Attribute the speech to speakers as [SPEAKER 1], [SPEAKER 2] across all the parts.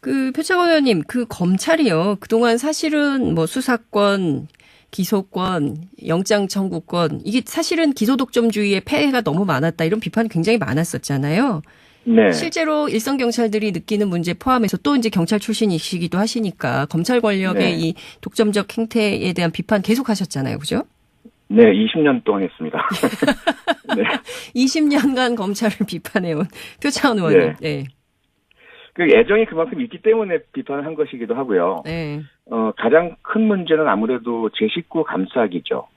[SPEAKER 1] 그 표창원 의원님, 그 검찰이요. 그동안 사실은 뭐 수사권, 기소권, 영장 청구권, 이게 사실은 기소독점주의의 폐해가 너무 많았다. 이런 비판이 굉장히 많았었잖아요.
[SPEAKER 2] 네.
[SPEAKER 1] 실제로 일선 경찰들이 느끼는 문제 포함해서 또 이제 경찰 출신이시기도 하시니까 검찰 권력의
[SPEAKER 2] 네.
[SPEAKER 1] 이 독점적 행태에 대한 비판 계속 하셨잖아요. 그죠?
[SPEAKER 2] 네, 20년 동안 했습니다. 네.
[SPEAKER 1] 20년간 검찰을 비판해온 표창원 의원님.
[SPEAKER 2] 네.
[SPEAKER 1] 네.
[SPEAKER 2] 그 애정이 그만큼 있기 때문에 비판을 한 것이기도 하고요.
[SPEAKER 1] 네.
[SPEAKER 2] 가장 큰 문제는 아무래도 제 식구 감싸기죠.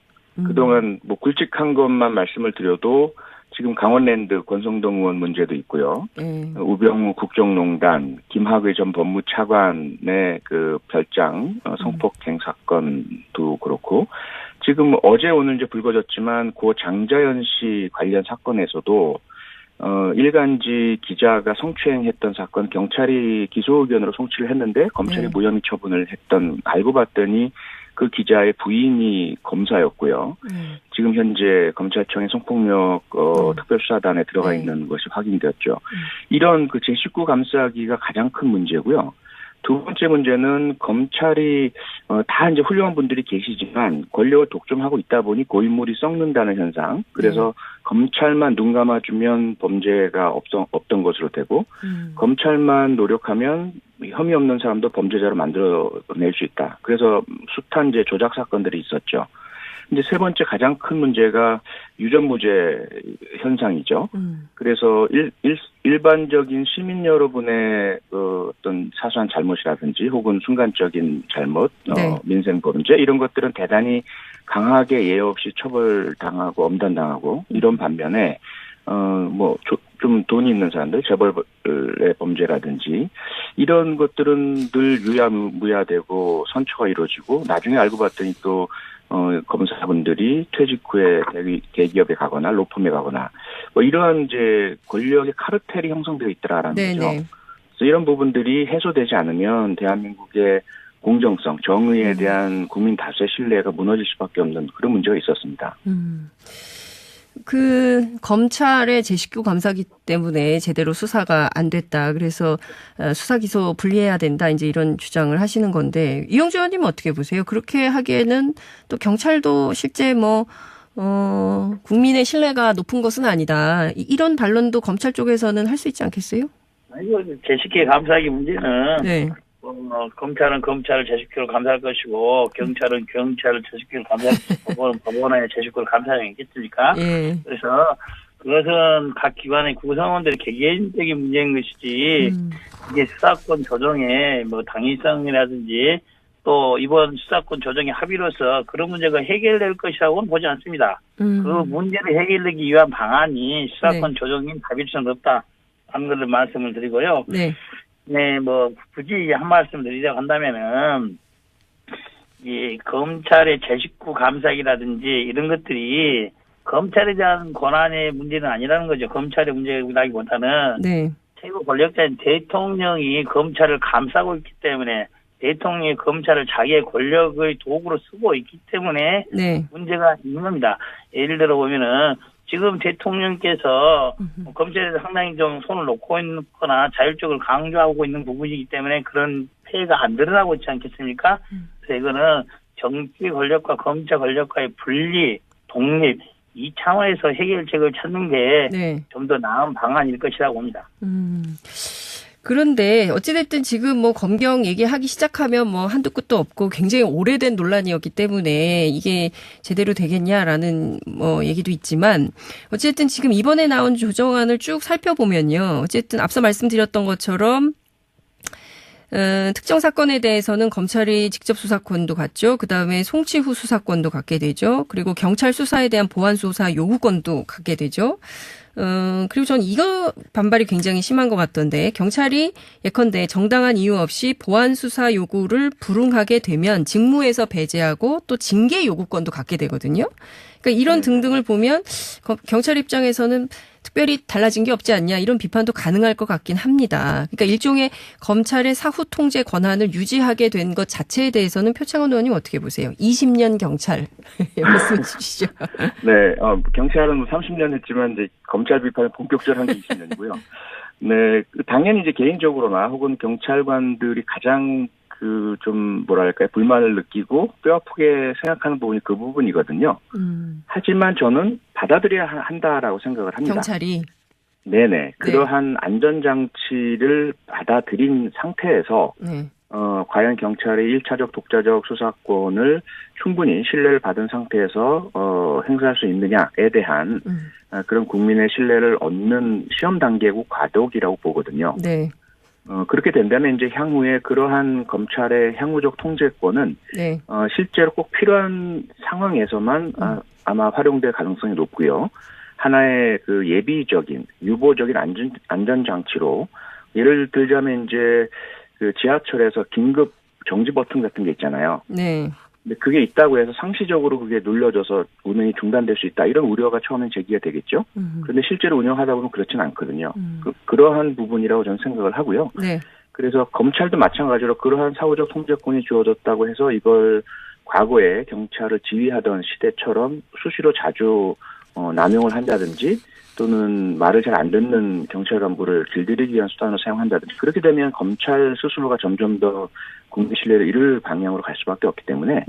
[SPEAKER 2] 그동안 뭐 굵직한 것만 말씀을 드려도 지금 강원랜드 권성동 의원 문제도 있고요. 우병우 국정농단, 김학의 전 법무차관의 그 별장 성폭행 사건도 그렇고, 지금 어제 오늘 이제 불거졌지만 고 장자연 씨 관련 사건에서도 일간지 기자가 성추행했던 사건 경찰이 기소 의견으로 송치를 했는데 검찰이 무혐의 처분을 했던, 알고 봤더니 그 기자의 부인이 검사였고요. 지금 현재 검찰청의 성폭력 특별수사단에 들어가 있는 것이 확인되었죠. 이런 그 제19 감싸기가 가장 큰 문제고요. 두 번째 문제는 검찰이 다 이제 훌륭한 분들이 계시지만 권력을 독점하고 있다 보니 고인물이 썩는다는 현상. 그래서 검찰만 눈 감아주면 범죄가 없던 것으로 되고 검찰만 노력하면 혐의 없는 사람도 범죄자로 만들어낼 수 있다. 그래서 숱한 이제 조작 사건들이 있었죠. 이제 세 번째 가장 큰 문제가 유전무죄 현상이죠. 그래서 일반적인 시민 여러분의 어떤 사소한 잘못이라든지 혹은 순간적인 잘못, 민생 범죄 이런 것들은 대단히 강하게 예외 없이 처벌당하고 엄단당하고 이런 반면에 좀 돈이 있는 사람들, 재벌의 범죄라든지 이런 것들은 늘 유야무야되고 선처가 이루어지고 나중에 알고 봤더니 또 검사분들이 퇴직 후에 대기업에 가거나 로펌에 가거나 뭐 이러한 이제 권력의 카르텔이 형성되어 있더라라는 거죠. 그래서 이런 부분들이 해소되지 않으면 대한민국의 공정성, 정의에 대한 국민 다수의 신뢰가 무너질 수밖에 없는 그런 문제가 있었습니다.
[SPEAKER 1] 그 검찰의 제19 감사기 때문에 제대로 수사가 안 됐다. 그래서 수사 기소 분리해야 된다. 이제 이런 주장을 하시는 건데 이영주 의원님은 어떻게 보세요? 그렇게 하기에는 또 경찰도 실제 국민의 신뢰가 높은 것은 아니다. 이런 반론도 검찰 쪽에서는 할 수 있지 않겠어요?
[SPEAKER 3] 이거 제19 감사기 문제는
[SPEAKER 1] 네.
[SPEAKER 3] 검찰은 검찰을 제19로 감사할 것이고 경찰은 경찰을 제19로 감사할 것이고 법원의 제19로 감사하지 않겠습니까?
[SPEAKER 1] 예.
[SPEAKER 3] 그래서 그것은 각 기관의 구성원들의 개개인적인 문제인 것이지 이게 수사권 조정의 당위성이라든지 또 이번 수사권 조정의 합의로서 그런 문제가 해결될 것이라고는 보지 않습니다. 그 문제를 해결하기 위한 방안이 수사권 조정인 합의성은 없다. 하는 것을 말씀을 드리고요. 네, 굳이 한 말씀 드리자고 한다면은, 이 검찰의 제19 감사기라든지 이런 것들이 검찰에 대한 권한의 문제는 아니라는 거죠. 검찰의 문제라기보다는 최고 권력자인 대통령이 검찰을 감싸고 있기 때문에 대통령이 검찰을 자기의 권력의 도구로 쓰고 있기 때문에 문제가 있는 겁니다. 예를 들어 보면은 지금 대통령께서 검찰에서 상당히 좀 손을 놓고 있거나 자율적으로 강조하고 있는 부분이기 때문에 그런 폐해가 안 드러나고 있지 않겠습니까? 그래서 이거는 정치 권력과 검찰 권력과의 분리, 독립 이 차원에서 해결책을 찾는 게 좀 더 나은 방안일 것이라고 봅니다.
[SPEAKER 1] 그런데 어찌됐든 지금 검경 얘기하기 시작하면 한두 끝도 없고 굉장히 오래된 논란이었기 때문에 이게 제대로 되겠냐라는 얘기도 있지만 어쨌든 지금 이번에 나온 조정안을 쭉 살펴보면요. 어쨌든 앞서 말씀드렸던 것처럼 특정 사건에 대해서는 검찰이 직접 수사권도 갖죠. 그다음에 송치 후 수사권도 갖게 되죠. 그리고 경찰 수사에 대한 보완 수사 요구권도 갖게 되죠. 그리고 전 이거 반발이 굉장히 심한 것 같던데 경찰이 예컨대 정당한 이유 없이 보완 수사 요구를 불응하게 되면 직무에서 배제하고 또 징계 요구권도 갖게 되거든요. 그러니까 이런 등등을 보면 경찰 입장에서는 특별히 달라진 게 없지 않냐 이런 비판도 가능할 것 같긴 합니다. 그러니까 일종의 검찰의 사후 통제 권한을 유지하게 된 것 자체에 대해서는 표창원 의원님 어떻게 보세요? 20년 경찰 말씀 주시죠.
[SPEAKER 2] 네, 경찰은 30년 했지만 이제 검찰 비판을 본격적으로 한 게 20년이고요. 네, 당연히 이제 개인적으로나 혹은 경찰관들이 가장 좀 뭐랄까요, 불만을 느끼고 뼈아프게 생각하는 부분이 그 부분이거든요. 하지만 저는 받아들여야 한다라고 생각을 합니다.
[SPEAKER 1] 경찰이.
[SPEAKER 2] 네네. 그러한 안전장치를 받아들인 상태에서, 과연 경찰이 1차적 독자적 수사권을 충분히 신뢰를 받은 상태에서, 행사할 수 있느냐에 대한, 그런 국민의 신뢰를 얻는 시험 단계고 과도기라고 보거든요.
[SPEAKER 1] 네.
[SPEAKER 2] 그렇게 된다면 이제 향후에 그러한 검찰의 향후적 통제권은, 실제로 꼭 필요한 상황에서만, 아마 활용될 가능성이 높고요. 하나의 그 예비적인, 유보적인 안전장치로, 예를 들자면 이제 그 지하철에서 긴급 정지 버튼 같은 게 있잖아요.
[SPEAKER 1] 네.
[SPEAKER 2] 근데 그게 있다고 해서 상시적으로 그게 눌러져서 운행이 중단될 수 있다. 이런 우려가 처음엔 제기가 되겠죠. 그런데 실제로 운영하다 보면 그렇진 않거든요. 그러한 부분이라고 저는 생각을 하고요.
[SPEAKER 1] 네.
[SPEAKER 2] 그래서 검찰도 마찬가지로 그러한 사후적 통제권이 주어졌다고 해서 이걸 과거에 경찰을 지휘하던 시대처럼 수시로 자주 남용을 한다든지 또는 말을 잘 안 듣는 경찰 간부를 길들이기 위한 수단으로 사용한다든지 그렇게 되면 검찰 스스로가 점점 더 국민 신뢰를 잃을 방향으로 갈 수밖에 없기 때문에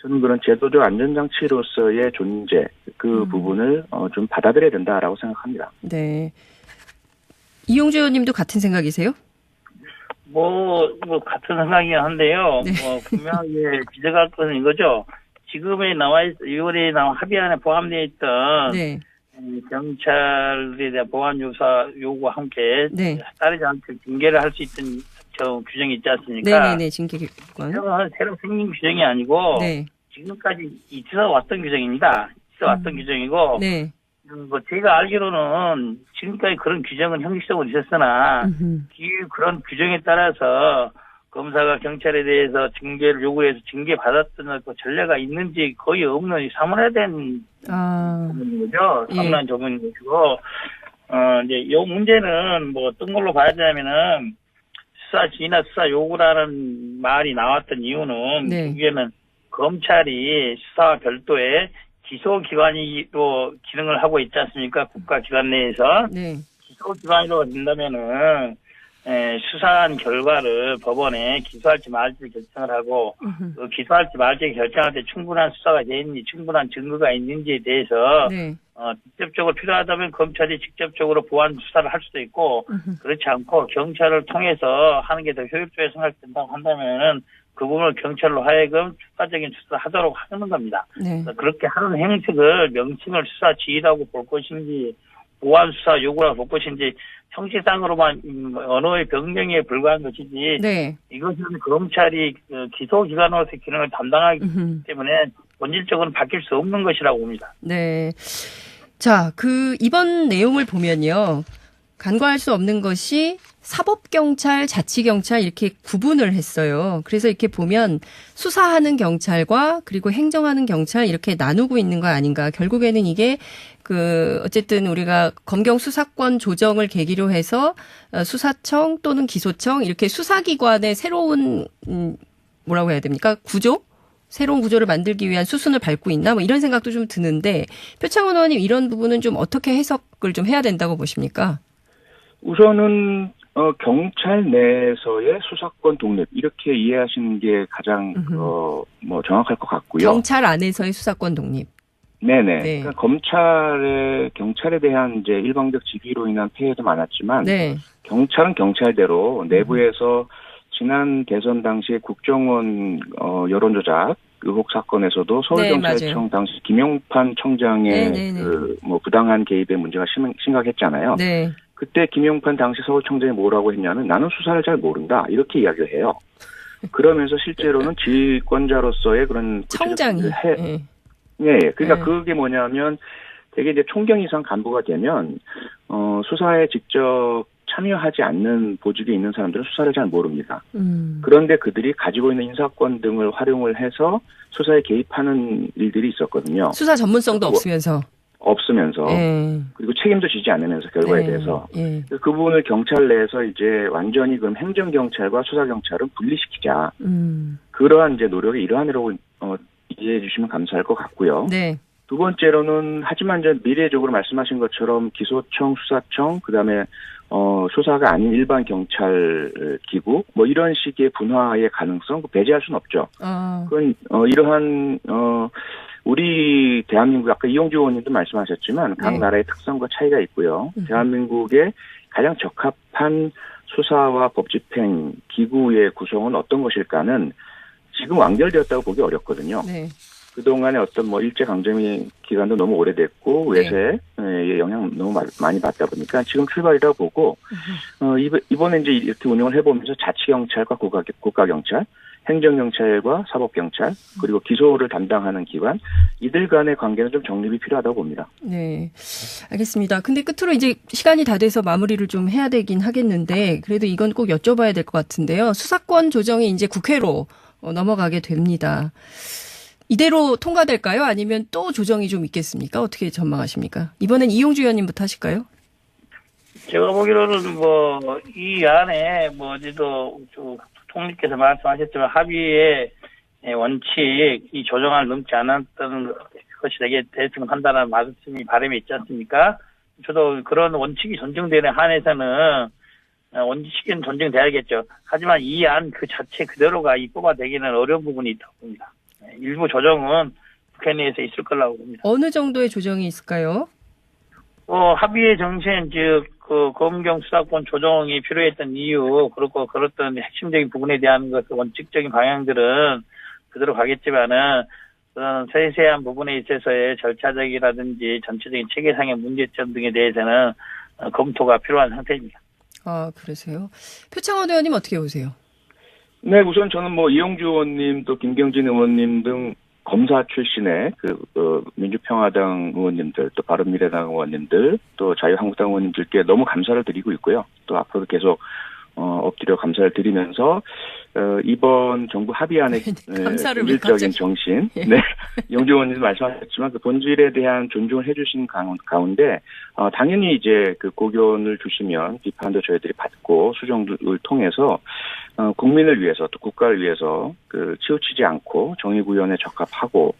[SPEAKER 2] 저는 그런 제도적 안전장치로서의 존재 그 부분을 좀 받아들여야 된다라고 생각합니다.
[SPEAKER 1] 네. 이용주 의원님도 같은 생각이세요?
[SPEAKER 3] 같은 생각이긴 한데요. 분명하게 지적할 것은 이거죠. 지금에 이번에 나와 합의안에 포함되어 있던 경찰에 대한 보안 조사 요구와 함께 따르지 않게 징계를 할 수 있는 규정이 있지 않습니까?
[SPEAKER 1] 네네네, 징계권.
[SPEAKER 3] 새로 생긴 규정이 아니고 지금까지 있어 왔던 규정입니다. 있어 왔던 규정이고 제가 알기로는 지금까지 그런 규정은 형식적으로 있었으나 그런 규정에 따라서 검사가 경찰에 대해서 징계를 요구해서 징계받았던 전례가 있는지 거의 없는 사문화된 부분인 거죠. 사문화된 부분인 것이고, 이제 이 문제는 어떤 걸로 봐야 되냐면은 수사 지휘나 수사 요구라는 말이 나왔던 이유는 결국에는 검찰이 수사와 별도의 기소기관으로 기능을 하고 있지 않습니까? 국가기관 내에서. 기소기관으로 된다면은 수사한 결과를 법원에 기소할지 말지 결정을 하고 그 기소할지 말지 결정할 때 충분한 수사가 되어 있는지 충분한 증거가 있는지에 대해서 직접적으로 필요하다면 검찰이 직접적으로 보완 수사를 할 수도 있고 그렇지 않고 경찰을 통해서 하는 게 더 효율적으로 생각된다고 한다면 그 부분을 경찰로 하여금 추가적인 수사를 하도록 하는 겁니다. 그렇게 하는 행식을 명칭을 수사 지휘라고 볼 것인지 보완 수사 요구라고 볼 것인지 형식상으로만 언어의 변경에 불과한 것이지 이것은 검찰이 기소기관으로서 기능을 담당하기 때문에 본질적으로 바뀔 수 없는 것이라고 봅니다.
[SPEAKER 1] 네. 자, 이번 내용을 보면요. 간과할 수 없는 것이 사법경찰, 자치경찰 이렇게 구분을 했어요. 그래서 이렇게 보면 수사하는 경찰과 그리고 행정하는 경찰 이렇게 나누고 있는 거 아닌가. 결국에는 이게 어쨌든 우리가 검경 수사권 조정을 계기로 해서 수사청 또는 기소청 이렇게 수사기관의 새로운 뭐라고 해야 됩니까? 새로운 구조를 만들기 위한 수순을 밟고 있나? 이런 생각도 좀 드는데 표창원 의원님 이런 부분은 좀 어떻게 해석을 좀 해야 된다고 보십니까?
[SPEAKER 2] 우선은 경찰 내에서의 수사권 독립 이렇게 이해하시는 게 가장 정확할 것 같고요.
[SPEAKER 1] 경찰 안에서의 수사권 독립.
[SPEAKER 2] 네네. 그러니까 경찰에 대한 이제 일방적 지휘로 인한 폐해도 많았지만 경찰은 경찰대로 내부에서 지난 대선 당시에 국정원 여론조작 의혹 사건에서도 서울경찰청 당시 김용판 청장의 부당한 개입의 문제가 심각했잖아요. 그때 김용판 당시 서울청장이 뭐라고 했냐면 나는 수사를 잘 모른다 이렇게 이야기를 해요. 그러면서 실제로는 지휘권자로서의 그런
[SPEAKER 1] 청장이
[SPEAKER 2] 그러니까 그게 뭐냐면 되게 이제 총경 이상 간부가 되면 수사에 직접 참여하지 않는 보직에 있는 사람들은 수사를 잘 모릅니다. 그런데 그들이 가지고 있는 인사권 등을 활용을 해서 수사에 개입하는 일들이 있었거든요.
[SPEAKER 1] 수사 전문성도 없으면서
[SPEAKER 2] 그리고 책임도 지지 않으면서 결과에 대해서 그 부분을 경찰 내에서 이제 완전히 그럼 행정경찰과 수사경찰은 분리시키자. 그러한 이제 노력의 일환이라고 이해해 주시면 감사할 것 같고요. 두 번째로는 하지만 이제 미래적으로 말씀하신 것처럼 기소청, 수사청, 그다음에 수사가 아닌 일반 경찰 기구 뭐 이런 식의 분화의 가능성 배제할 수는 없죠. 그건 이러한 우리 대한민국 아까 이용주 의원님도 말씀하셨지만 각
[SPEAKER 1] 네.
[SPEAKER 2] 나라의 특성과 차이가 있고요. 대한민국의 가장 적합한 수사와 법집행 기구의 구성은 어떤 것일까는 지금 완결되었다고 보기 어렵거든요.
[SPEAKER 1] 네.
[SPEAKER 2] 그동안의 어떤 뭐 일제강점기 기간도 너무 오래됐고 외세의 영향 너무 많이 받다 보니까 지금 출발이라고 보고 이번에 이제 이렇게 운영을 해보면서 자치경찰과 국가경찰, 행정경찰과 사법경찰 그리고 기소를 담당하는 기관 이들 간의 관계는 좀 정립이 필요하다고 봅니다.
[SPEAKER 1] 네, 알겠습니다. 근데 끝으로 이제 시간이 다 돼서 마무리를 좀 해야 되긴 하겠는데 그래도 이건 꼭 여쭤봐야 될 것 같은데요. 수사권 조정이 이제 국회로 넘어가게 됩니다. 이대로 통과될까요? 아니면 또 조정이 좀 있겠습니까? 어떻게 전망하십니까? 이번엔 이용주 의원님부터 하실까요?
[SPEAKER 3] 제가 보기로는 뭐 이 안에 뭐 어제도 총리께서 말씀하셨지만 합의의 원칙 이 조정안을 넘지 않았던 것이 됐으면 한다는 말씀이 바람이 있지 않습니까? 저도 그런 원칙이 존중되는 한에서는 원칙은 존중돼야겠죠. 하지만 이 안 그 자체 그대로가 입법화되기는 어려운 부분이 있다고 봅니다. 일부 조정은 국회 내에서 있을 거라고 봅니다.
[SPEAKER 1] 어느 정도의 조정이 있을까요?
[SPEAKER 3] 합의의 정신, 즉, 검경 수사권 조정이 필요했던 이유, 그리고 그렇던 핵심적인 부분에 대한 원칙적인 방향들은 그대로 가겠지만은, 그런 세세한 부분에 있어서의 절차적이라든지 전체적인 체계상의 문제점 등에 대해서는 검토가 필요한 상태입니다.
[SPEAKER 1] 아, 그러세요. 표창원 의원님 어떻게 보세요?
[SPEAKER 2] 네, 우선 저는 뭐 이용주 의원님 또 김경진 의원님 등 검사 출신의 민주평화당 의원님들 또 바른미래당 의원님들 또 자유한국당 의원님들께 너무 감사를 드리고 있고요. 또 앞으로도 계속 엎드려 감사를 드리면서 이번 정부 합의안의 본질적인 정신, 네, 이용주 의원님도 말씀하셨지만 그 본질에 대한 존중을 해주신 가운데 당연히 이제 그 고견을 주시면 비판도 저희들이 받고 수정을 통해서 국민을 위해서 또 국가를 위해서 그 치우치지 않고 정의 구현에 적합하고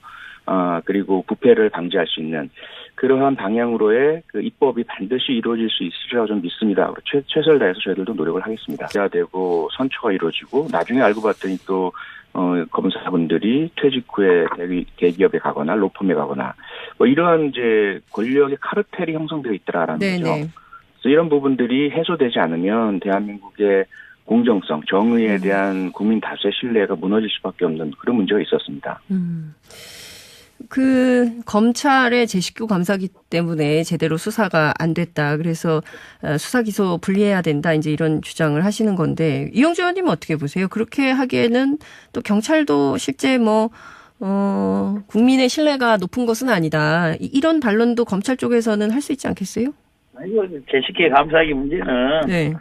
[SPEAKER 2] 그리고 부패를 방지할 수 있는 그러한 방향으로의 그 입법이 반드시 이루어질 수 있으리라고 좀 믿습니다. 최선을 다해서 저희들도 노력을 하겠습니다. 해야 되고 선처가 이루어지고 나중에 알고 봤더니 또 검사분들이 퇴직 후에 대기업에 가거나 로펌에 가거나 뭐 이러한 이제 권력의 카르텔이 형성되어 있더라라는 거죠. 그래서 이런 부분들이 해소되지 않으면 대한민국의 공정성, 정의에 대한 국민 다수의 신뢰가 무너질 수밖에 없는 그런 문제가 있었습니다.
[SPEAKER 1] 그 검찰의 제19 감사기 때문에 제대로 수사가 안 됐다. 그래서 수사 기소 분리해야 된다. 이제 이런 주장을 하시는 건데 이용주 의원님은 어떻게 보세요? 그렇게 하기에는 또 경찰도 실제 국민의 신뢰가 높은 것은 아니다. 이런 반론도 검찰 쪽에서는 할 수 있지 않겠어요?
[SPEAKER 3] 이거 제19회 감사기 문제는
[SPEAKER 1] 네.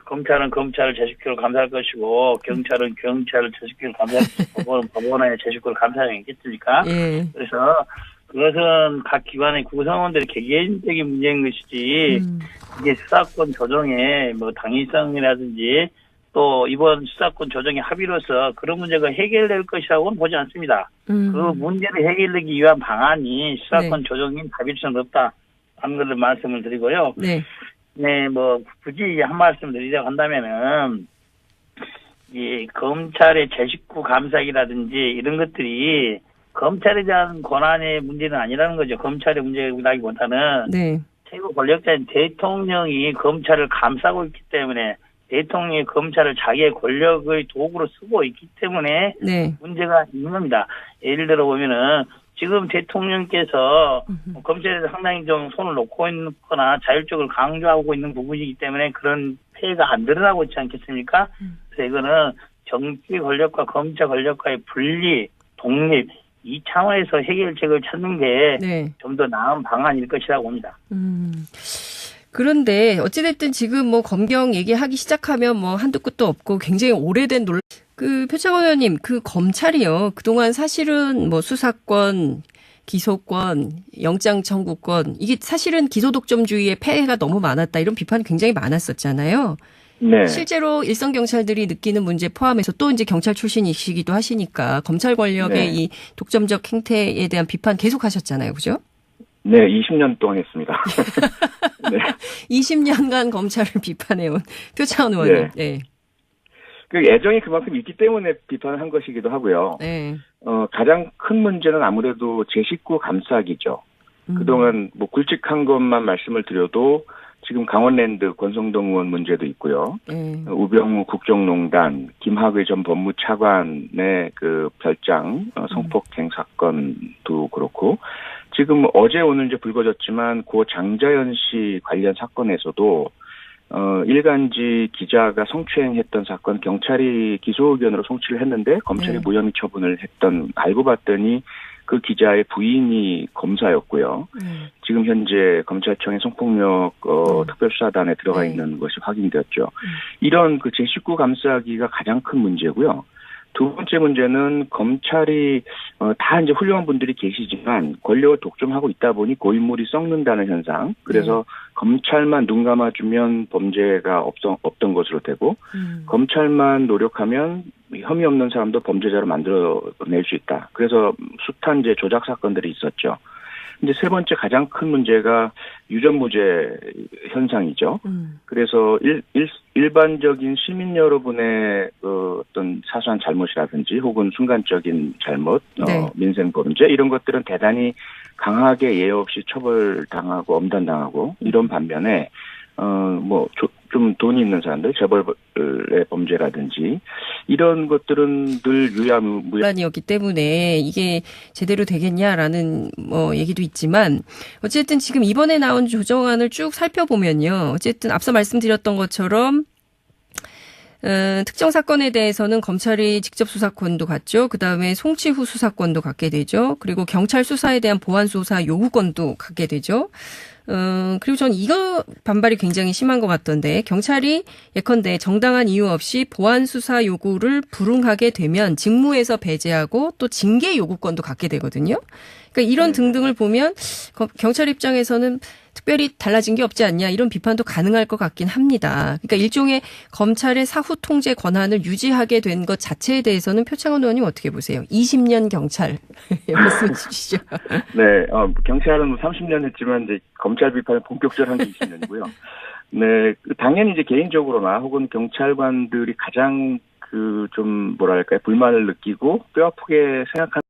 [SPEAKER 3] 검찰은 검찰을 제19회로 감사할 것이고 경찰은 경찰을 제19회로 감사할 것이고 법원은 제19회로 감사하지 않겠습니까?
[SPEAKER 1] 예.
[SPEAKER 3] 그래서 그것은 각 기관의 구성원들의 개개인적인 문제인 것이지 이게 수사권 조정의 당위성이라든지 또 이번 수사권 조정의 합의로서 그런 문제가 해결될 것이라고는 보지 않습니다. 그 문제를 해결하기 위한 방안이 수사권 조정인 합의성은 없다 하는 것을 말씀을 드리고요.
[SPEAKER 1] 네.
[SPEAKER 3] 네, 굳이 한 말씀 드리자고 한다면은, 이 검찰의 제19 감사기라든지 이런 것들이 검찰에 대한 권한의 문제는 아니라는 거죠. 검찰의 문제라기보다는.
[SPEAKER 1] 네.
[SPEAKER 3] 최고 권력자인 대통령이 검찰을 감싸고 있기 때문에 대통령이 검찰을 자기의 권력의 도구로 쓰고 있기 때문에
[SPEAKER 1] 네.
[SPEAKER 3] 문제가 있는 겁니다. 예를 들어 보면은 지금 대통령께서 검찰에서 상당히 좀 손을 놓고 있거나 자율적으로 강조하고 있는 부분이기 때문에 그런 폐해가 안 드러나고 있지 않겠습니까? 그래서 이거는 정치 권력과 검찰 권력과의 분리, 독립 이 차원에서 해결책을 찾는 게 좀 더 나은 방안일 것이라고 봅니다.
[SPEAKER 1] 그런데 어찌됐든 지금 검경 얘기하기 시작하면 한두 끝도 없고 굉장히 오래된 논란. 표창원 의원님, 검찰이요. 그동안 사실은 수사권, 기소권, 영장 청구권, 이게 사실은 기소 독점주의의 폐해가 너무 많았다. 이런 비판이 굉장히 많았었잖아요.
[SPEAKER 2] 네.
[SPEAKER 1] 실제로 일선 경찰들이 느끼는 문제 포함해서 또 이제 경찰 출신이시기도 하시니까 검찰 권력의
[SPEAKER 2] 네.
[SPEAKER 1] 이 독점적 행태에 대한 비판 계속 하셨잖아요. 그죠?
[SPEAKER 2] 네, 20년 동안 했습니다. 네.
[SPEAKER 1] 20년간 검찰을 비판해온 표창원 의원님. 네.
[SPEAKER 2] 그 애정이 그만큼 있기 때문에 비판을 한 것이기도 하고요.
[SPEAKER 1] 네.
[SPEAKER 2] 가장 큰 문제는 아무래도 제 식구 감싸기죠. 그동안 뭐 굵직한 것만 말씀을 드려도 지금 강원랜드 권성동 의원 문제도 있고요. 우병우 국정농단, 김학의 전 법무차관의 그 별장 성폭행 사건도 그렇고, 지금 어제 오늘 이제 불거졌지만 고 장자연 씨 관련 사건에서도 일간지 기자가 성추행했던 사건 경찰이 기소 의견으로 송치를 했는데 검찰이 무혐의 처분을 했던, 알고 봤더니 그 기자의 부인이 검사였고요. 지금 현재 검찰청의 성폭력 특별수사단에 들어가 있는 것이 확인되었죠. 이런 그 제19 감싸기가 가장 큰 문제고요. 두 번째 문제는 검찰이 다 이제 훌륭한 분들이 계시지만 권력을 독점하고 있다 보니 고인물이 썩는다는 현상. 그래서 검찰만 눈 감아주면 범죄가 없던 것으로 되고 검찰만 노력하면 혐의 없는 사람도 범죄자로 만들어낼 수 있다. 그래서 숱한 이제 조작 사건들이 있었죠. 이제 세 번째 가장 큰 문제가 유전무죄 현상이죠. 그래서 일반적인 시민 여러분의 어떤 사소한 잘못이라든지 혹은 순간적인 잘못, 민생 범죄 이런 것들은 대단히 강하게 예외 없이 처벌당하고 엄단당하고 이런 반면에 좀 돈이 있는 사람들, 재벌의 범죄라든지 이런 것들은 늘
[SPEAKER 1] 유야무양이었기 때문에 이게 제대로 되겠냐라는 얘기도 있지만 어쨌든 지금 이번에 나온 조정안을 쭉 살펴보면요. 어쨌든 앞서 말씀드렸던 것처럼 특정 사건에 대해서는 검찰이 직접 수사권도 갖죠. 그다음에 송치 후 수사권도 갖게 되죠. 그리고 경찰 수사에 대한 보완 수사 요구권도 갖게 되죠. 그리고 전 이거 반발이 굉장히 심한 것 같던데, 경찰이 예컨대 정당한 이유 없이 보완 수사 요구를 불응하게 되면 직무에서 배제하고 또 징계 요구권도 갖게 되거든요. 그러니까 이런 등등을 보면 경찰 입장에서는 특별히 달라진 게 없지 않냐 이런 비판도 가능할 것 같긴 합니다. 그러니까 일종의 검찰의 사후 통제 권한을 유지하게 된 것 자체에 대해서는 표창원 의원님 어떻게 보세요? 20년 경찰 말씀해 주시죠.
[SPEAKER 2] 네, 경찰은 30년 했지만 이제 검찰 비판을 본격적으로 한 게 20년이고요. 네, 당연히 이제 개인적으로나 혹은 경찰관들이 가장 좀 뭐랄까요, 불만을 느끼고 뼈아프게 생각하는